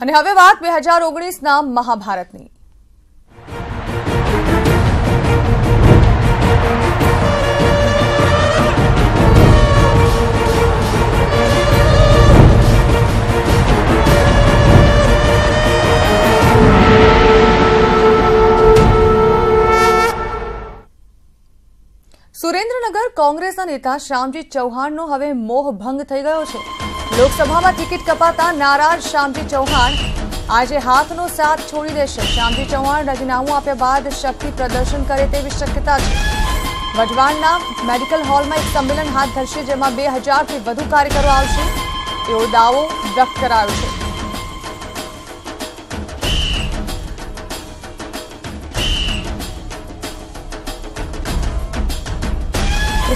અને હવે વાત 2019ના મહાભારતની। સુરેન્દ્રનગર કોંગ્રેસના નેતા શ્યામજી ચૌહાણનો હવે મોહ ભંગ થઈ ગયો છે। લોકસભામાં ટિકિટ કપાતા નારાજ શ્યામજી ચૌહાણ આજે હાથનો સાથ છોડી દેશે। શ્યામજી ચૌહાણ રાજીનામું આપ્યા બાદ શક્તિ પ્રદર્શન કરે તેવી શક્યતા છે। વઢવાણના મેડિકલ હોલમાં એક સંમેલન હાથ ધરશે, જેમાં 2000થી વધુ કાર્યકરો આવશે તેવો દાવો વ્યક્ત કરાયો છે।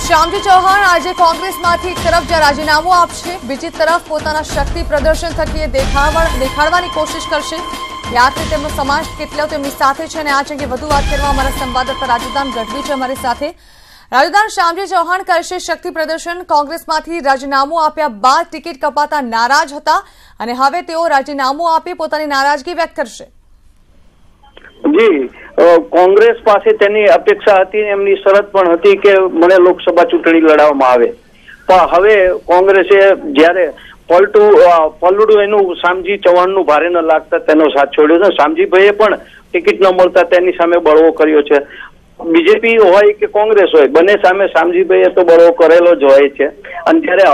શ્યામજી ચૌહાણ આજે કોંગ્રેસમાંથી એક તરફ જ્યાં રાજીનામું આપશે, બીજી તરફ પોતાના શક્તિ પ્રદર્શન થકી દેખાડવાની કોશિશ કરશે કે આખરે તેમનો સમાજ કેટલો તેમની સાથે છે। અને આ અંગે વધુ વાત કરવા અમારા સંવાદદાતા રાજુદાન ગઢવી છે અમારી સાથે। રાજુદાન, શ્યામજી ચૌહાણ કરશે શક્તિ પ્રદર્શન। કોંગ્રેસમાંથી રાજીનામું આપ્યા બાદ ટિકિટ કપાતા નારાજ હતા અને હવે તેઓ રાજીનામું આપી પોતાની નારાજગી વ્યક્ત કરશે। જી, કોંગ્રેસ પાસે તેની અપેક્ષા હતી, એમની શરત પણ હતી કે મને લોકસભા ચૂંટણી લડાવવામાં આવે, પણ હવે કોંગ્રેસે જ્યારે પલડું એનું શ્યામજી ચૌહાણનું ભારે ન લાગતા તેનો સાથ છોડ્યો છે। શ્યામજીભાઈએ પણ ટિકિટ ન મળતા તેની સામે બળવો કર્યો છે। બીજેપી હોય કે કોંગ્રેસ હોય, બંને સામે શ્યામજીભાઈએ તો બળવો કરેલો જ હોય છે। અને ત્યારે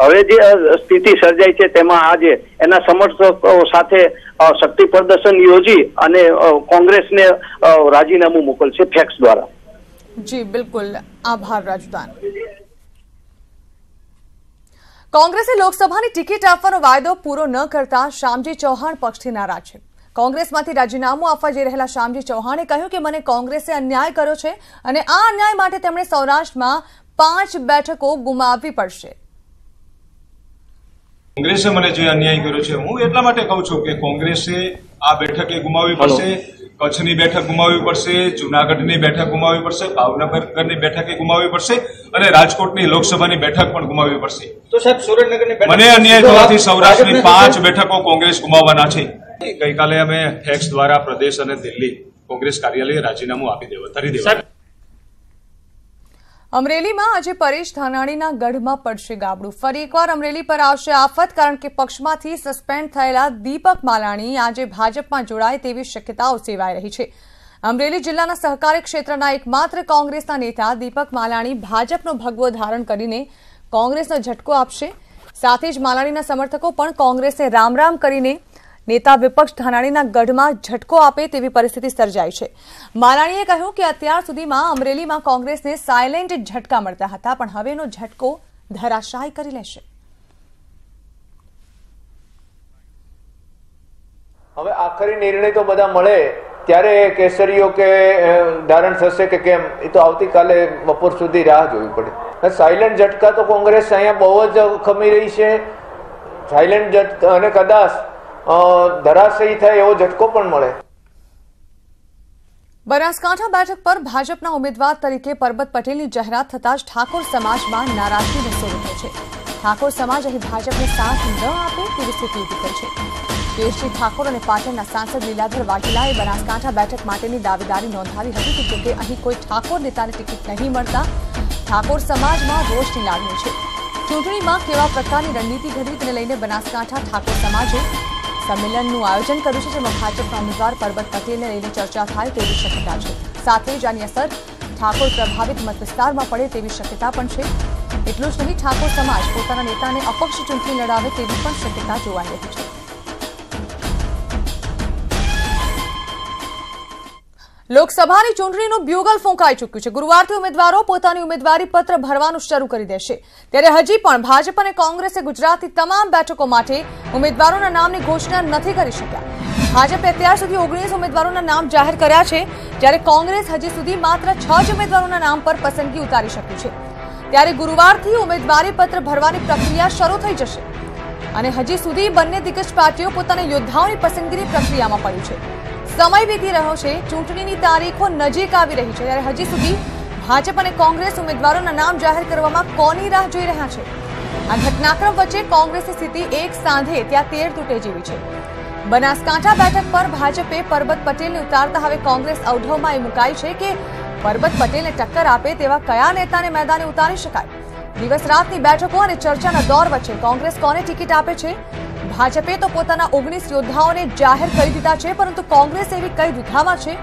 હવે જે સ્થિતિ સર્જાઈ છે તેમાં આજે એના સમર્થકો સાથે શક્તિ પ્રદર્શન યોજી અને કોંગ્રેસને રાજીનામું મોકલશે ફેક્સ દ્વારા। જી બિલકુલ, આભાર રાજુદાન। કોંગ્રેસે લોકસભાની ટિકિટ આપવાનો વાયદો પૂરો ન કરતા શ્યામજી ચૌહાણ પક્ષથી નારાજ છે। કોંગ્રેસમાંથી રાજીનામું આપવા જઈ રહેલા શ્યામજી ચૌહાણે કહ્યું કે મને કોંગ્રેસે અન્યાય કર્યો છે અને આ અન્યાય માટે તેમણે સૌરાષ્ટ્રમાં 5 બેઠકો ગુમાવવી પડશે। કોંગ્રેસે મને જે અન્યાય કર્યો છે, હું એટલા માટે કહું છું કે કોંગ્રેસે આ બેઠકે ગુમાવવી પડશે, કચ્છની બેઠક ગુમાવવી પડશે, જૂનાગઢની બેઠક ગુમાવવી પડશે, ભાવનગરની બેઠકે ગુમાવવી પડશે અને રાજકોટની લોકસભાની બેઠક પણ ગુમાવવી પડશે। તો સાહેબ, સુરેન્દ્રનગરની મને અન્યાય થવાથી સૌરાષ્ટ્રની 5 બેઠકો કોંગ્રેસ ગુમાવવાના છે। ગઈકાલે અમે ફેક્સ દ્વારા પ્રદેશ અને દિલ્હી કોંગ્રેસ કાર્યાલયે રાજીનામું આપી દેવા। અમરેલીમાં આજે પરેશ ધાનાણીના ગઢમાં પડશે ગાબડું। ફરી એકવાર અમરેલી પર આવશે આફત, કારણ કે પક્ષમાંથી સસ્પેન્ડ થયેલા દીપક માલાણી આજે ભાજપમાં જોડાય તેવી શક્યતાઓ સેવાઈ રહી છે। અમરેલી જિલ્લાના સહકારી ક્ષેત્રના એકમાત્ર કોંગ્રેસના નેતા દીપક માલાણી ભાજપનો ભગવો ધારણ કરીને કોંગ્રેસનો ઝટકો આપશે। સાથે જ માલાણીના સમર્થકો પણ કોંગ્રેસે રામ રામ કરીને નેતા વિપક્ષ ધાનાણીના ગઢમાં ઝટકો આપે તેવી પરિસ્થિતિ સર્જાઈ છે। માલાણીએ કહ્યું કે અત્યાર સુધીમાં અમરેલીમાં કોંગ્રેસને સાયલેન્ટ ઝટકા મળતા હતા, પણ હવેનો ઝટકો ધરાશાયી કરી લેશે। હવે આખરી નિર્ણય તો બધા મળે ત્યારે કેસરીઓ કે ધારણ થશે કે કેમ, એ તો આવતીકાલે બપોર સુધી રાહ જોવી પડે। સાયલેન્ટ ઝટકા તો કોંગ્રેસ અહીંયા બહુ જ ખમી રહી છે। સાયલેન્ટ ઝટકા અને કદાચ ધરાશયી થાય એવો ઝટકો પણ મળે। બનાસકાંઠા બેઠક પર ભાજપના ઉમેદવાર તરીકે પરબત પટેલની જાહેરાત થતાં જ ઠાકોર સમાજમાં નારાજગી વસી રહ્યો છે। ઠાકોર સમાજ અહીં ભાજપને સાથ ન આપે તેવી સ્થિતિ ઉભી થઈ છે। કેશજી ઠાકોર અને પાટણના સાંસદ લીલાધર વાઘેલાએ બનાસકાંઠા બેઠક માટેની દાવેદારી નોંધાવી હતી, જોકે અહીં કોઈ ઠાકોર નેતાને ટિકિટ નહીં મળતા ઠાકોર સમાજમાં રોષની લાગણી છે। ચૂંટણીમાં કેવા પ્રકારની રણનીતિ ઘડવી તેને લઈને બનાસકાંઠા ઠાકોર સમાજે સંમેલનનું આયોજન કર્યું છે, જેમાં ભાજપના ઉમેદવાર પરબત પટેલને લઈને ચર્ચા થાય તેવી શક્યતા છે। સાથે જ આની અસર ઠાકોર પ્રભાવિત મત વિસ્તારમાં પડે તેવી શક્યતા પણ છે। એટલું જ નહીં, ઠાકોર સમાજ પોતાના નેતાને અપક્ષ ચૂંટણી લડાવે તેવી પણ શક્યતા જોવાઈ રહી છે। લોકસભાની ચૂંટણીનું બ્યુગલ ફૂંકાઈ ચૂક્યું છે। ગુરુવારથી ઉમેદવારો પોતાની ઉમેદવારી પત્ર ભરવાનું શરૂ કરી દેશે, ત્યારે હજી પણ ભાજપ અને કોંગ્રેસે ગુજરાતની તમામ બેઠકો માટે ઉમેદવારોના નામની ઘોષણા નથી કરી શક્યા। ભાજપે અત્યાર સુધી 19 ઉમેદવારોના નામ જાહેર કર્યા છે, જ્યારે કોંગ્રેસ હજી સુધી માત્ર 6 જ ઉમેદવારોના નામ પર પસંદગી ઉતારી શક્યું છે। ત્યારે ગુરુવારથી ઉમેદવારી પત્ર ભરવાની પ્રક્રિયા શરૂ થઈ જશે અને હજી સુધી બંને દિગ્ગજ પાર્ટીઓ પોતાના યોદ્ધાઓની પસંદગીની પ્રક્રિયામાં પડી છે। સમય વીતી રહ્યો છે, ચૂંટણીની તારીખો નજીક આવી રહી છે, ત્યારે હજી સુધી ભાજપ અને કોંગ્રેસ ઉમેદવારોના નામ જાહેર કરવામાં કોની રાહ જોઈ રહ્યા છે? આ ઘટનાક્રમ વચ્ચે કોંગ્રેસની સ્થિતિ એક સાંધે ત્યાં તેર તૂટે જેવી છે। બનાસકાંઠા બેઠક પર ભાજપે પરબત પટેલને ઉતારતા હવે કોંગ્રેસ અવઢવમાં એ મુકાઈ છે કે પરબત પટેલને ટક્કર આપે તેવા કયા નેતાને મેદાને ઉતારી શકાય. દિવસ રાતની બેઠકો અને ચર્ચાના દોર વચ્ચે કોંગ્રેસ કોને ટિકિટ આપે છે? ભાજપે તો પોતાના 19 યોદ્ધાઓને જાહેર કરી દીધા છે, પરંતુ કોંગ્રેસ એવી કઈ દુખાવા છે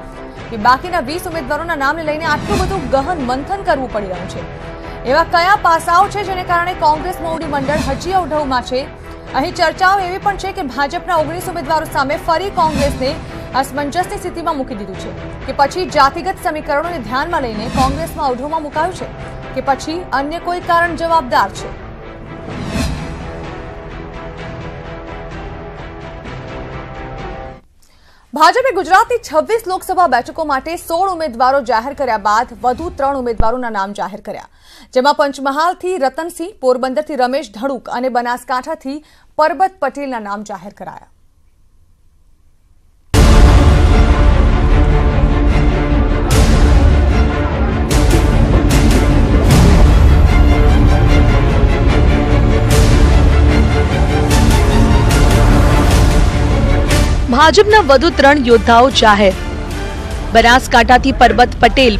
કે બાકીના 20 ઉમેદવારોના નામને લઈને આટલું બધું ગહન મંથન કરવું પડી રહ્યું છે. એવા કયા પાસાઓ છે જેને કારણે કોંગ્રેસ મોવડી મંડળ હજી અવઢવમાં છે? અહીં ચર્ચાઓ એવી પણ છે કે ભાજપના 19 ઉમેદવારો સામે ફરી કોંગ્રેસને અસમંજસની સ્થિતિમાં મૂકી દીધું છે કે પછી જાતિગત સમીકરણોને ધ્યાનમાં લઈને કોંગ્રેસમાં અવઢવમાં મુકાયું છે કે પછી અન્ય કોઈ કારણ જવાબદાર છે. ભાજપે ગુજરાતની 26 લોકસભા બેઠકો માટે 16 ઉમેદવારો જાહેર કર્યા બાદ વધુ 3 ઉમેદવારોના નામ જાહેર કર્યા, જેમાં પંચમહાલથી રતનસિંહ, પોરબંદરથી રમેશ ધડુક અને બનાસકાંઠાથી પરબત પટેલના નામ જાહેર કરાયા. ભાજપના વધુ 3 યોદ્ધાઓ જાહેર. બનાસકાંઠાથી પરબત પટેલ,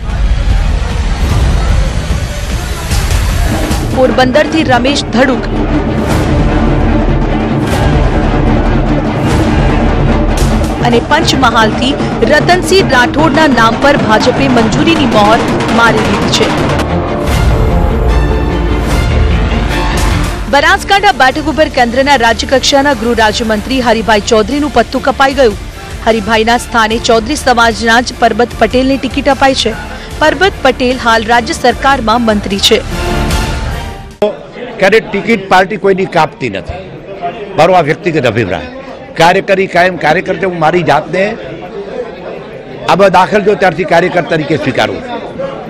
પોરબંદરથી રમેશ ધડુક અને પંચમહાલથી રતનસિંહ રાઠોડના નામ પર ભાજપે મંજૂરીની મહોર મારી દીધી છે. બનાસકાંઠા બેઠક ઉપર કેન્દ્રના રાજ્યકક્ષાના ગૃહ રાજ્યમંત્રી હરિભાઈ ચૌધરીનું પત્તું કપાઈ ગયું. હરિભાઈના સ્થાને ચૌધરી સમાજના જ પરબત પટેલને ટિકિટ અપાઈ છે. પરબત પટેલ હાલ રાજ્ય સરકારમાં મંત્રી છે. ક્યારે ટિકિટ પાર્ટી કોઈની કાપતી નથી, મારો આ વ્યક્તિગત અભિપ્રાય. કાર્યકરી કાયમ કાર્યકર હું મારી જાતને આમાં દાખલ જો ત્યારથી કાર્યકર તરીકે સ્વીકારું.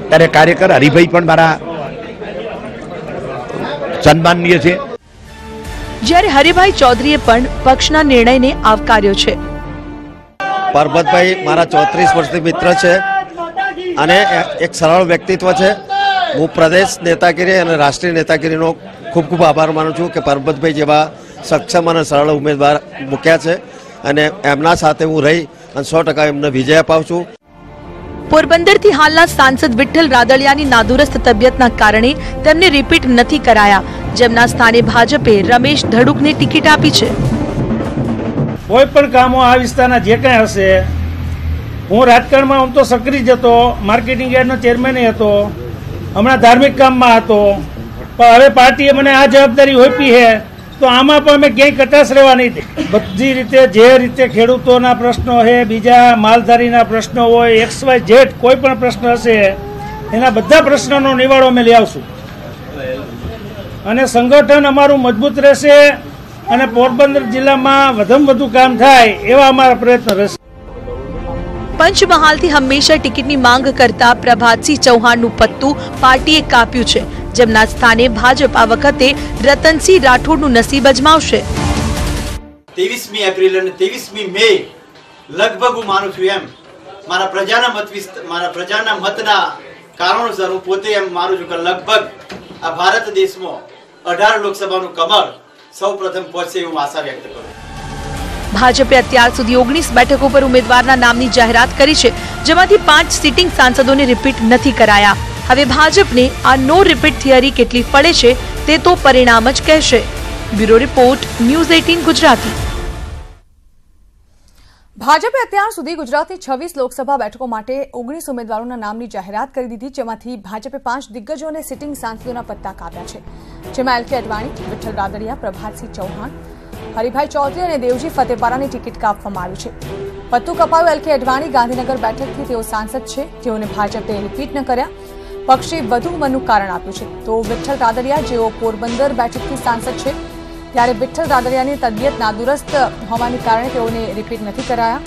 ત્યારે કાર્યકર હરિભાઈ પણ મારા સન્માનનીય છે. જ્યારે હરિભાઈ ચૌધરીએ પણ પક્ષના નિર્ણયને આવકાર્યો છે. પરબતભાઈ મારા 34 વર્ષથી મિત્ર છે અને એક સરળ વ્યક્તિત્વ છે. હું પ્રદેશ નેતાગીરી અને રાષ્ટ્રીય નેતાગીરીનો ખૂબ ખૂબ આભાર માનું છું કે પરબતભાઈ જેવા સક્ષમ અને સરળ ઉમેદવાર મૂક્યા છે અને એમના સાથે હું રહી અને 100% એમને વિજય અપાવું છું. પોરબંદરથી હાલના સાંસદ વિઠ્ઠલ રાદડિયાની નાદુરસ્ત તબિયતના કારણે તેમને રિપીટ નથી કરાયા, જેમના સ્થાને ભાજપે રમેશ ધડુકને ટિકિટ આપી છે. કોઈ પણ કામો આ વિસ્તારના જે કાંઈ હશે, હું રાજકારણમાં આમ તો સક્રિય જ હતો, માર્કેટિંગ યાર્ડનો ચેરમેન હતો, હમણાં ધાર્મિક કામમાં હતો, પણ હવે પાર્ટીએ મને આ જવાબદારી સોંપી છે તો આમાં પણ અમે ક્યાંય કટાશ રહેવા નહીં દે. બધી રીતે જે રીતે ખેડૂતોના પ્રશ્નો છે, બીજા માલધારીના પ્રશ્નો હોય, XYZ કોઈ પણ પ્રશ્ન હશે એના બધા પ્રશ્નોનો નિવાડો અમે લઈ આવશું અને સંગઠન અમારું મજબૂત રહેશે અને પોરબંદર જિલ્લામાં વધુમાં વધુ કામ થાય એવા અમારા પ્રયત્ન રહેશે. પંચમહાલથી હંમેશા ટિકિટની માંગ કરતા પ્રભાતસિંહ ચૌહાણનું પત્તું પાર્ટીએ કાપ્યું છે, જેમના સ્થાને ભાજપ આ વખતે રતનસિંહ રાઠોડનું નસીબ અજમાવશે. 23મી એપ્રિલ અને 23મી મે લગભગ હું માનું છું એમ મારા પ્રજાના મતના કારણોસર હું પોતે એમ માનું છું કે લગભગ આ ભારત દેશમાં 18 લોકસભાનું કમળ સૌપ્રથમ પહોંચશે એવું આશા વ્યક્ત કરું. ભાજપે અત્યાર સુધી 19 બેઠકો પર ઉમેદવારના નામની જાહેરાત કરી છે, જેમાંથી 5 સિટિંગ સાંસદોને રિપીટ નથી કરાયા. હવે ભાજપને આ નો રિપીટ થિયરી કેટલી ફળે છે તે તો પરિણામ જ કહેશે. Bureau report, news 18 Gujarati. ભાજપે અત્યાર સુધી ગુજરાતની 26 લોકસભા બેઠકો માટે 19 ઉમેદવારોના નામની જાહેરાત કરી દીધી, જેમાંથી ભાજપે 5 દિગ્ગજો અને સિટિંગ સાંસદોના પત્તા કાપ્યા છે, જેમાં LK અડવાણી, વિઠ્ઠલ રાદડિયા, પ્રભાતસિંહ ચૌહાણ, હરિભાઈ ચૌધરી અને દેવજી ફતેપરાની ટિકિટ કાપવામાં આવી છે. પત્તું કપાયું LK અડવાણી ગાંધીનગર બેઠકથી તેઓ સાંસદ છે, જેઓને ભાજપે રિપીટ ન કર્યા. પક્ષે વધુ મનનું કારણ આપ્યું છે. તો વિઠ્ઠલ રાદડિયા, જેઓ પોરબંદર બેઠકથી સાંસદ છે, ત્યારે વિઠ્ઠલ રાદડિયાની તબિયત નાદુરસ્ત હોવાને કારણે તેઓને રિપીટ નથી કરાયા.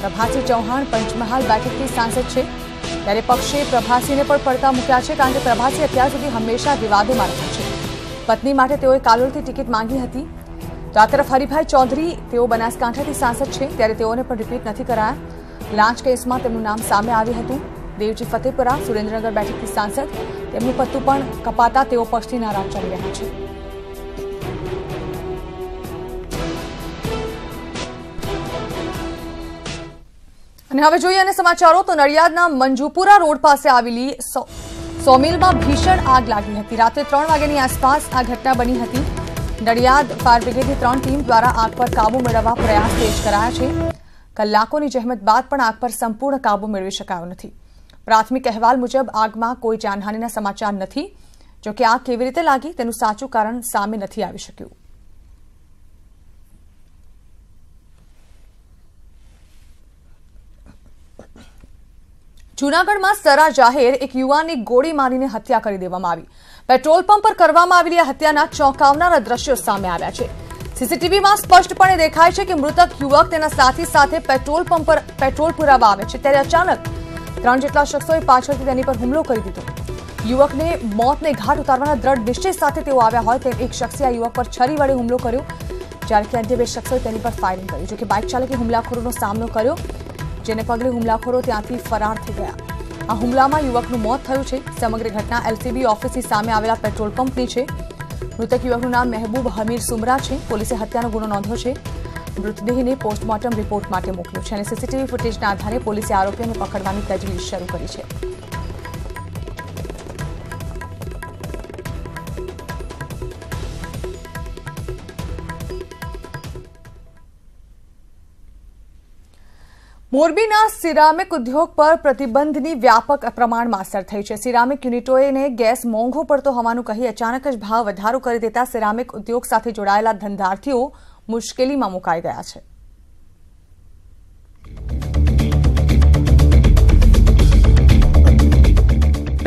પ્રભાતસિંહ ચૌહાણ પંચમહાલ બેઠકથી સાંસદ છે, ત્યારે પક્ષે પ્રભાતસિંહને પણ પડતા મૂક્યા છે, કારણ કે પ્રભાતસિંહ અત્યાર સુધી હંમેશા વિવાદોમાં રહ્યા છે. પત્ની માટે તેઓએ કાલોલથી ટિકિટ માંગી હતી. તો આ તરફ હરિભાઈ ચૌધરી, તેઓ બનાસકાંઠાથી સાંસદ છે, ત્યારે તેઓને પણ રિપીટ નથી કરાયા. લાંચ કેસમાં તેમનું નામ સામે આવ્યું હતું. દેવજી ફતેપરા સુરેન્દ્રનગર બેઠકથી સાંસદ, તેમનું પત્તું પણ કપાતા તેઓ પક્ષથી નારાજ ચાલી રહ્યા છે. અને હવે જોઈએ અને સમાચારો તો નડિયાદના મંજુપુરા રોડ પાસે આવેલી સોમિલમાં ભીષણ આગ લાગી હતી. રાત્રે 3 વાગ્યાની આસપાસ આ ઘટના બની હતી. નડિયાદ ફાયર બ્રિગેડની 3 ટીમ દ્વારા આગ પર કાબુ મેળવવા પ્રયાસ તેજ કરાયા છે. કલાકોની જહેમત બાદ પણ આગ પર સંપૂર્ણ કાબુ મેળવી શકાયો નથી. પ્રાથમિક અહેવાલ મુજબ આગમાં કોઈ જાનહાનિના સમાચાર નથી. જોકે આગ કેવી રીતે લાગી તેનું સાચું કારણ સામે નથી આવી શક્યું. જૂનાગઢમાં સરા જાહેર એક યુવાનની ગોળી મારીને હત્યા કરી દેવામાં આવી. પેટ્રોલ પંપ પર કરવામાં આવેલી આ હત્યાના ચોંકાવનારા દ્રશ્યો સામે આવ્યા છે. સીસીટીવીમાં સ્પષ્ટપણે દેખાય છે કે મૃતક યુવક તેના સાથી સાથે પેટ્રોલ પંપ પર પેટ્રોલ પુરાવા આવે છે ત્યારે અચાનક 3 જેટલા શખ્સોએ પાછળથી તેની પર હુમલો કરી દીધો. યુવકને મોતને ઘાટ ઉતારવાના દ્રઢ નિશ્ચય સાથે તેઓ આવ્યા હોય તેમ એક શખ્સે આ યુવક પર છરી વડે હુમલો કર્યો, જ્યારે કે અન્ય 2 શખ્સોએ તેની પર ફાયરિંગ કર્યું. જોકે બાઇક ચાલકે હુમલાખોરોનો સામનો કર્યો, જેને પગલે હુમલાખોરો ત્યાંથી ફરાર થઈ ગયા. આ હુમલામાં યુવકનું મોત થયું છે. સમગ્ર ઘટના એલસીબી ઓફિસની સામે આવેલા પેટ્રોલ પંપની છે. મૃતક યુવકનું નામ મહેબૂબ હમીર સુમરા છે. પોલીસે હત્યાનો ગુનો નોંધ્યો છે. મૃતદેહને પોસ્ટમોર્ટમ રિપોર્ટ માટે મોકલ્યો છે અને સીસીટીવી ફૂટેજના આધારે પોલીસે આરોપીઓને પકડવાની તજવીજ શરૂ કરી છે. મોરબીના સિરામિક ઉદ્યોગ પર પ્રતિબંધની વ્યાપક પ્રમાણમાં અસર થઈ છે. સિરામિક યુનિટોને ગેસ મોંઘો પડતો હોવાનું કહી અચાનક જ ભાવ વધારો કરી દેતા સિરામિક ઉદ્યોગ સાથે જોડાયેલા ધંધાર્થીઓ મુશ્કેલીમાં મુકાઈ ગયા છે.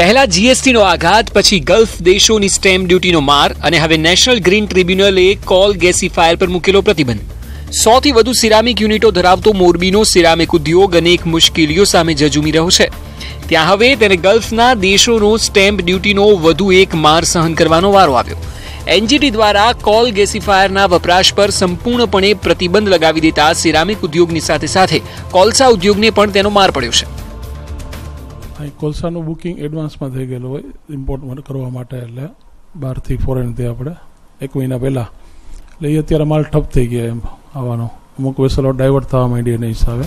પહેલા જીએસટીનો આઘાત, પછી ગલ્ફ દેશોની સ્ટેમ્પ ડ્યુટીનો માર અને હવે નેશનલ ગ્રીન ટ્રિબ્યુનલે કોલ ગેસીફાયર પર મૂકેલો પ્રતિબંધ. 100 થી વધુ સિરામિક યુનિટો ધરાવતો મોરબીનો સિરામિક ઉદ્યોગ અનેક મુશ્કેલીઓ સામે ઝઝૂમી રહ્યો છે. ત્યાં હવે તેને ગલ્ફના દેશોનો સ્ટેમ્પ ડ્યુટીનો વધુ એક માર સહન કરવાનો વારો આવ્યો. એનજીટી દ્વારા કોલ ગેસીફાયરના વપરાશ પર સંપૂર્ણપણે પ્રતિબંધ લગાવી દેતા સિરામિક ઉદ્યોગની સાથે સાથે કોલસા ઉદ્યોગને પણ તેનો માર પડ્યો છે. કોલસાનું બુકિંગ એડવાન્સમાં થઈ ગયેલું હોય ઇમ્પોર્ટ કરવા માટે, એટલે બહારથી ફોરેનથી આપણે 1 મહિના પહેલાં, એટલે એ અત્યારે માલ ઠપ થઈ ગયા એમ આવવાનો. અમુક વેસલો ડાયવર્ટ થવા માંડી એના હિસાબે.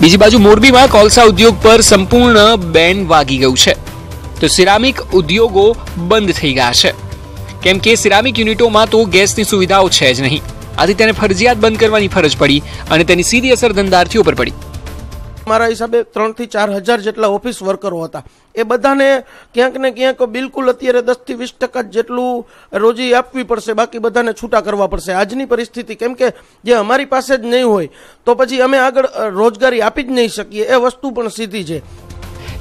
બીજી બાજુ મોરબીમાં કોલસા ઉદ્યોગ પર સંપૂર્ણ બેન વાગી ગયું છે, તો સિરામિક ઉદ્યોગો બંધ થઈ ગયા છે. કેમ કે સિરામિક યુનિટોમાં તો ગેસની સુવિધાઓ છે જ નહીં. આથી તેને ફરજિયાત બંધ કરવાની ફરજ પડી અને તેની સીધી અસર ધંધાર્થીઓ પર પડી. મારા હિસાબે 3 થી 4 હજાર જેટલા ઓફિસ વર્કરો હતા. એ બધાને ક્યાંક ને ક્યાંક બિલકુલ અત્યારે 10 થી 20% જેટલું રોજી આપવી પડશે, બાકી બધાને છૂટા કરવા પડશે. આજની પરિસ્થિતિ, કેમ કે જે અમારી પાસે જ નહીં હોય તો પછી અમે આગળ રોજગારી આપી જ નહીં શકીએ, એ વસ્તુ પણ સીધી છે.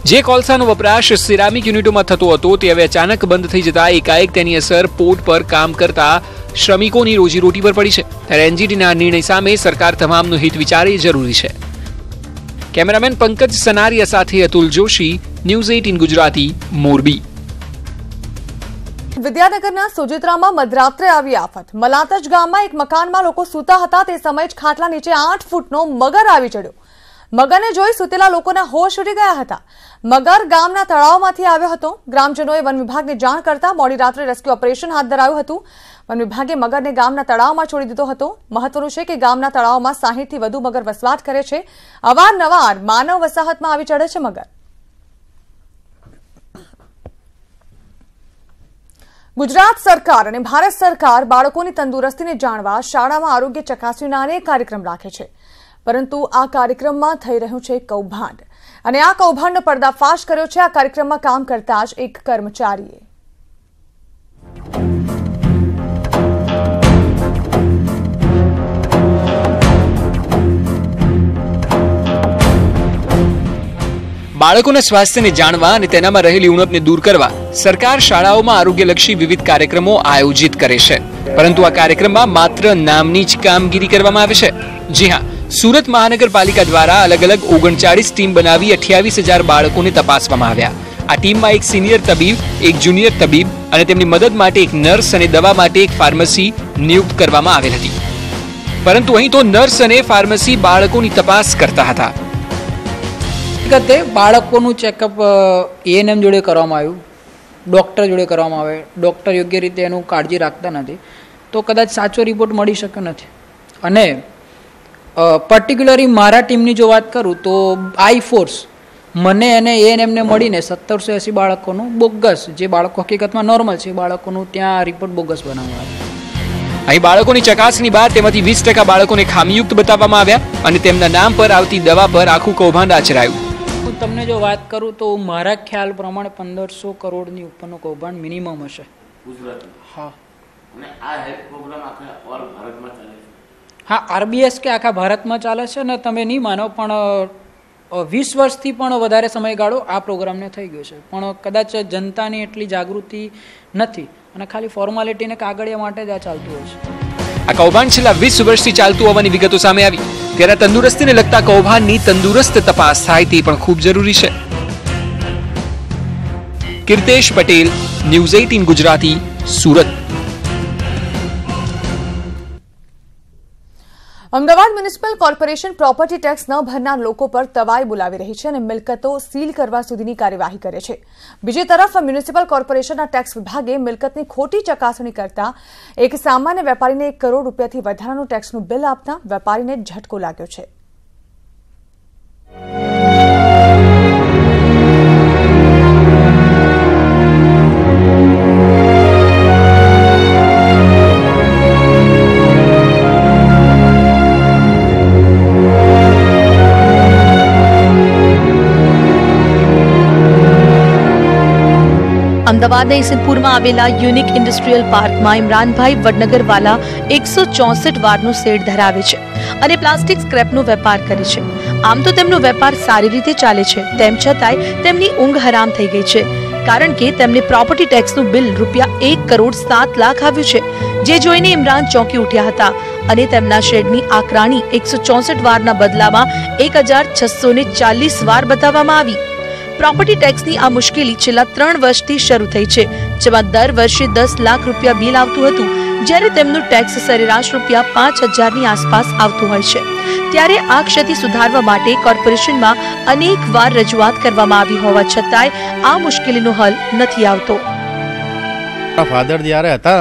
જે કોલસાનો વપરાશ સિરામિક યુનિટોમાં થતો હતો તે હવે અચાનક બંધ થઈ જતા એકાએક તેની અસર પોર્ટ પર કામ કરતા શ્રમિકોની રોજીરોટી પર પડી છે. ત્યારે એનજીટીના નિર્ણય સામે સરકાર તમામનું હિત વિચારે જરૂરી છે. કેમેરામેન પંકજ સનારિયા સાથે અતુલ જોશી, ન્યૂઝ 18 ગુજરાતી, મોરબી. વિદ્યાનગરના સોજિત્રામાં મધરાત્રે આવી આફત. મલાતજ ગામમાં એક મકાનમાં લોકો સૂતા હતા તે સમયે જ ખાટલા નીચે 8 ફૂટનો મગર આવી ચડ્યો. મગરને જોઈ સૂતેલા લોકોના હોશ ઉડી ગયા હતા. મગર ગામના તળાવમાંથી આવ્યો હતો. ગ્રામજનોએ વન વિભાગને જાણ કરતા મોડી રાત્રે રેસ્ક્યુ ઓપરેશન હાથ ધરાયું હતું. વન વિભાગે મગરને ગામના તળાવમાં છોડી દીધો હતો. મહત્વનું છે કે ગામના તળાવમાં 60 થી વધુ મગર વસવાટ કરે છે. અવારનવાર માનવ વસાહતમાં આવી ચડે છે મગર. ગુજરાત સરકાર અને ભારત સરકાર બાળકોની તંદુરસ્તીને જાણવા શાળામાં આરોગ્ય ચકાસણીના અનેક કાર્યક્રમ રાખે છે, પરંતુ આ કાર્યક્રમમાં થઈ રહ્યું છે કૌભાંડ, અને આ કૌભાંડનો પર્દાફાશ કર્યો છે આ કાર્યક્રમમાં કામ કરતા જ એક કર્મચારીએ. બાળકોના સ્વાસ્થ્યને જાણવા અને તેનામાં રહેલી ઉણપને દૂર કરવા સરકાર શાળાઓમાં આરોગ્યલક્ષી વિવિધ કાર્યક્રમો આયોજિત કરે છે, પરંતુ આ કાર્યક્રમમાં માત્ર નામની જ કામગીરી કરવામાં આવે છે. જી હા, સુરત મહાનગરપાલિકા દ્વારા અલગ અલગ 39 ટીમ બનાવી 28,000 બાળકોને તપાસવામાં આવ્યા. આ ટીમમાં એક સિનિયર તબીબ, એક જુનિયર તબીબ અને તેમની મદદ માટે એક નર્સ અને દવા માટે એક ફાર્મસી નિયુક્ત કરવામાં આવેલ હતી. પરંતુ અહીં તો નર્સ અને ફાર્મસી બાળકોની તપાસ કરતા હતા. હકીકતે બાળકોનું ચેકઅપ એએનએમ જોડે કરવામાં આવ્યું, ડૉક્ટર જોડે કરવામાં આવે. ડૉક્ટર યોગ્ય રીતે એનું કાળજી રાખતા નથી તો કદાચ સાચો રિપોર્ટ મળી શક્યો નથી. અને પર્ટિક્યુલરલી મારા ટીમની જો વાત કરું તો આઈ ફોર્સ મને અને એએનએમને મળીને 1780 બાળકોનું બોગસ, જે બાળકો હકીકતમાં નોર્મલ છે, બાળકોનું ત્યાં રિપોર્ટ બોગસ બનાવવામાં. અહીં બાળકોની ચકાસણી બાદ તેમાંથી 20% બાળકોને ખામીયુક્ત બતાવવામાં આવ્યા અને તેમના નામ પર આવતી દવા પર આખું કૌભાંડ આચરાયું. હું તમને જો વાત કરું તો મારા ખ્યાલ પ્રમાણે 1500 કરોડની ઉપરનું કૌભાંડ મિનિમમ હશે. હા, હા, આરબીએસ કે આખા ભારતમાં ચાલે છે ને તમે નહીં માનો પણ 20 વર્ષથી પણ વધારે સમયગાળો આ પ્રોગ્રામને થઈ ગયો છે, પણ કદાચ જનતાની એટલી જાગૃતિ નથી અને ખાલી ફોર્માલિટીને કાગળિયા માટે જ આ ચાલતું હોય છે. આ કૌભાંડ છેલ્લા 20 વર્ષથી ચાલતું હોવાની વિગતો સામે આવી ત્યારે તંદુરસ્તીને લગતા કૌભાંડની તંદુરસ્ત તપાસ થાય તે પણ ખૂબ જરૂરી છે. Kirtesh Patel, news 18 Gujarati, Surat. Ahmedabad municipal corporation property tax ન ભરનાર લોકો પર તવાઈ બોલાવી રહી છે અને મિલકતો સીલ કરવા સુધીની કાર્યવાહી કરે છે. બીજી તરફ મ્યુનિસિપલ કોર્પોરેશનના ટેક્સ વિભાગે મિલકતની ખોટી ચકાસણી કરતા એક સામાન્ય વેપારીને 1 કરોડ રૂપિયાથી વધારાનું ટેક્સનું બિલ આપતા વેપારીને ઝટકો લાગ્યો છે. અમદાવાદના ઈસનપુરમાં આવેલા યુનિક ઇન્ડસ્ટ્રીયલ પાર્કમાં ઇમરાનભાઈ વડનગરવાલા 164 વારનો શેડ ધરાવે છે અને પ્લાસ્ટિક સ્ક્રેપનો વેપાર કરે છે. આમ તો તેમનો વેપાર સારી રીતે ચાલે છે, તેમ છતાંય તેમની ઊંઘ હરામ થઈ ગઈ છે, કારણ કે તેમને પ્રોપર્ટી ટેક્સનું બિલ ₹1,07,00,000 આવ્યું છે, જે જોઈને ઇમરાન ચોંકી ઉઠ્યા હતા અને તેમના શેડની આકરાણી 164 વારના બદલામાં 1,640 વાર બતાવવામાં આવી. પ્રોપર્ટી ટેક્સની આ મુશ્કેલી છેલ્લા 3 વર્ષથી શરૂ થઈ છે, જેમાં દર વર્ષે 10 લાખ રૂપિયા બિલ આવતું હતું, જ્યારે તેમનું ટેક્સ સરેરાશ ₹5,000ની આસપાસ આવતું હોય છે. ત્યારે આ ક્ષતિ સુધારવા માટે કોર્પોરેશનમાં અનેક વાર રજૂઆત કરવામાં આવી હોવા છતાંય આ મુશ્કેલીનો હલ નથી આવતો. ફાધર જ્યારે હતા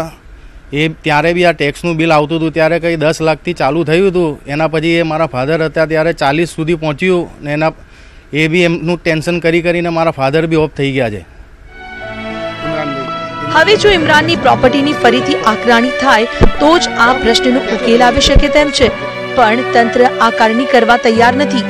ત્યારે બી આ ટેક્સનું બિલ આવતું હતું, ત્યારે કંઈ 10 લાખથી ચાલુ થયું હતું. એના પછી મારા ફાધર હતા ત્યારે 40 સુધી પહોંચ્યું ને એના બી એમનું ટેન્શન કરીને મારા ફાધર બી ઓફ થઈ ગયા છે. હવે જો ઇમરાનની પ્રોપર્ટીની ફરીથી આકરાણી થાય તો જ આ પ્રશ્નનો ઉકેલ આવી શકે તેમ છે, પણ તંત્ર આકારણી કરવા તૈયાર નથી.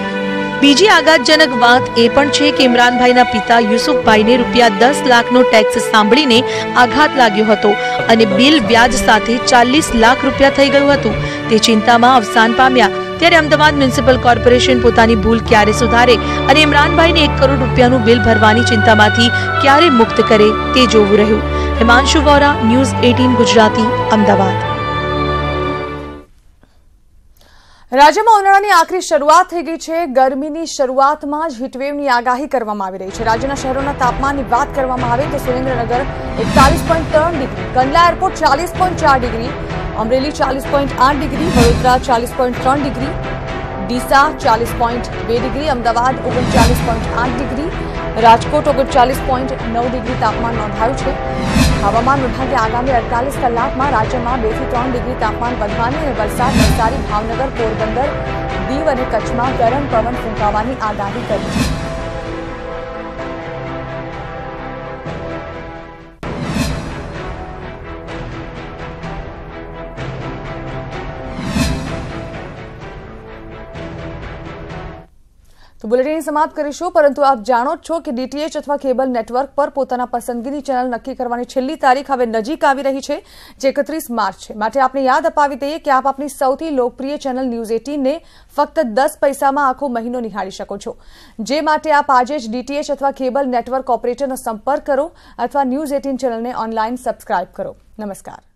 બીજી આઘાતજનક વાત એ પણ છે કે ઇમરાનભાઈના પિતા યુસુફભાઈને ₹10 લાખનો ટેક્સ સાંભળીને આઘાત લાગ્યો હતો અને બિલ વ્યાજ સાથે 40 લાખ રૂપિયા થઈ ગયું હતું. તે ચિંતામાં અવસાન પામ્યા. ત્યારે અમદાવાદ મ્યુનિસિપલ કોર્પોરેશન પોતાની ભૂલ ક્યારે સુધારે અને ઇમરાનભાઈને 1 કરોડ રૂપિયાનું બિલ ભરવાની ચિંતામાંથી ક્યારે મુક્ત કરે તે જોવું રહ્યું. હિમાંશુ વોરા, ન્યૂઝ 18 ગુજરાતી, અમદાવાદ. રાજ્યમાં ઉનાળાની આખરી શરૂઆત થઈ ગઈ છે. ગરમીની શરૂઆતમાં જ હીટવેવની આગાહી કરવામાં આવી રહી છે. રાજ્યના શહેરોના તાપમાનની વાત કરવામાં આવે તો Surendranagar 41.3 degree, Kandla airport 40.4 degree, Amreli 40.8 degree, Vadodara 40.3 degree, Deesa 40.2 degree, Ahmedabad 39.8 degree, Rajkot 39.9 degree તાપમાન નોંધાયું છે. હવામાન વિભાગે આગામી 48 કલાકમાં રાજ્યમાં 2 થી 3 ડિગ્રી તાપમાન વધવાની અને વલસાડ, નવસારી, ભાવનગર, પોરબંદર, દીવ અને કચ્છમાં ગરમ પવન ફૂંકાવાની આગાહી કરી છે. તો બુલેટિન સમાપ્ત કરીશું, પરંતુ આપ જાણો છો કે ડીટીએચ અથવા કેબલ નેટવર્ક પર પોતાના પસંદગીની ચેનલ નક્કી કરવાની છેલ્લી તારીખ હવે નજીક આવી રહી છે, જે 31 માર્ચ છે. માટે આપણે યાદ અપાવી દઈએ કે આપ આપની સૌથી લોકપ્રિય ચેનલ ન્યૂઝ 18 ને ફક્ત 10 પૈસામાં આખો મહિનો નિહાળી શકો છો. જે માટે આપ આજે જ ડીટીએચ અથવા કેબલ નેટવર્ક ઓપરેટરનો સંપર્ક કરો અથવા ન્યૂઝ 18 ચેનલને ઓનલાઈન સબસ્ક્રાઇબ કરો. નમસ્કાર.